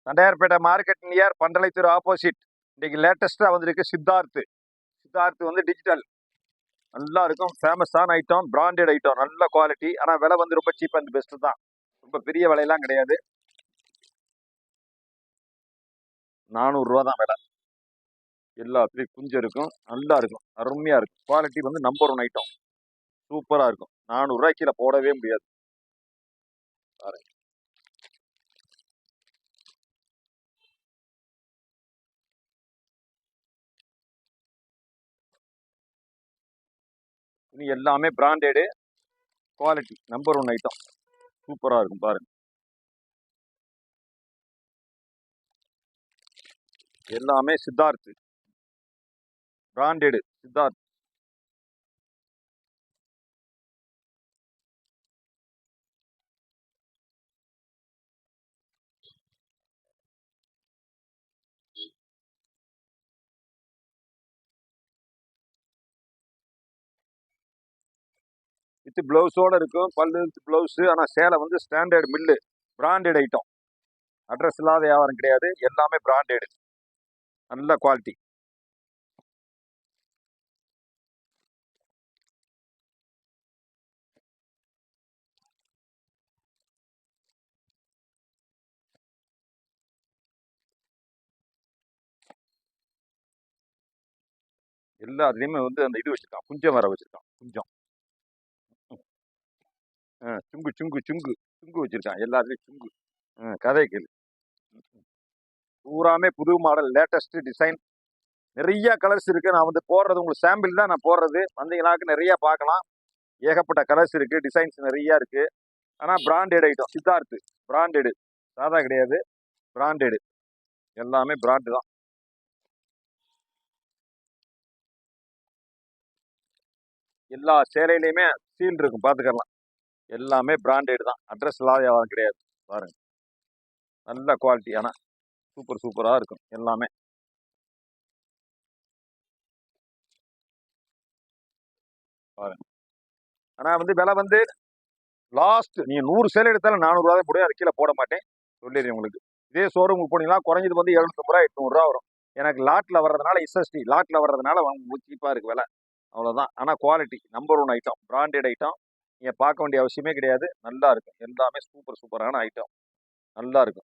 Tondiarpet market near பண்டளைத்தூர் opposite. இன்னைக்கு லேட்டஸ்டா வந்திருக்கு சித்தார்த். சித்தார்த் வந்து டிஜிட்டல் நல்லா இருக்கும். ஃபேமஸான ஐட்டம், பிராண்டட் ஐட்டம், நல்ல குவாலிட்டி. ஆனால் விலை வந்து ரொம்ப சீப் அண்ட் பெஸ்ட் தான். ரொம்ப பெரிய விலையெல்லாம் கிடையாது. 400 ரூபா தான் விலை. எல்லாத்துலேயும் குஞ்சு இருக்கும், நல்லா இருக்கும், அருமையா இருக்கும். குவாலிட்டி வந்து நம்பர் 1 ஐட்டம், சூப்பரா இருக்கும். 400 ரூபாய்க்கு கீழே போடவே முடியாது. இது எல்லாமே பிராண்டடு, குவாலிட்டி நம்பர் 1 ஐட்டம், சூப்பரா இருக்கும் பாருங்க. எல்லாமே சித்தார்த் பிராண்டடு, சித்தார்த். வித் பிளவுஸோட இருக்கும், பல்லு பிளவுஸ். ஆனால் சேலை வந்து standard mill, branded item. Address இல்லாத வியாபாரம் கிடையாது, எல்லாமே பிராண்டடு, நல்ல குவாலிட்டி. எல்லாத்துலேயுமே வந்து அந்த இது வச்சிருக்கான், குஞ்சம் வர வச்சிருக்கான். குஞ்சம் சுங்கு சுங்கு சுங்கு சுங்கு வச்சிருக்கான். எல்லாத்துலேயும் சுங்கு. கதை கேளு. பூராமே புது மாடல், லேட்டஸ்ட் டிசைன், நிறைய கலர்ஸ் இருக்கு. நான் வந்து போடுறது உங்களுக்கு சாம்பிள் தான் நான் போடுறது. வந்தீங்கன்னாக்கு நிறைய பார்க்கலாம். ஏகப்பட்ட கலர்ஸ் இருக்கு, டிசைன்ஸ் நிறைய இருக்கு. ஆனால் பிராண்டட் ஐட்டம், சித்தார்த்து பிராண்டடு, சாதா கிடையாது, பிராண்டடு. எல்லாமே பிராண்டு தான். எல்லா சேலையிலையுமே சீல் இருக்கும், பார்த்துக்கலாம். எல்லாமே பிராண்டட் தான், அட்ரஸ் இல்லாத வியாபாரம் கிடையாது. பாருங்க, நல்ல குவாலிட்டி. ஆனால் சூப்பர் சூப்பராக இருக்கும் எல்லாமே. பாருங்க. ஆனால் வந்து விலை வந்து லாஸ்ட் நீங்கள் 100 சேலை எடுத்தாலும் 400 ரூபா தான் போடுவேன். அது கீழே போட மாட்டேன், சொல்லிடுறேன் உங்களுக்கு. இதே ஷோரூமுக்கு போனீங்கன்னா குறைஞ்சது வந்து 750 ரூபா 800 ரூபா வரும். எனக்கு லாட்டில் வர்றதுனால, எஸ்எஸ்டி லாட்டில் வர்றதுனால உங்களுக்கு சீப்பாக இருக்குது விலை, அவ்வளோதான். ஆனால் quality number 1 item, branded item. நீங்கள் பார்க்க வேண்டிய அவசியமே கிடையாது. நல்லா இருக்கும், எல்லாமே சூப்பர் சூப்பரான ஐட்டம், நல்லா இருக்கும்.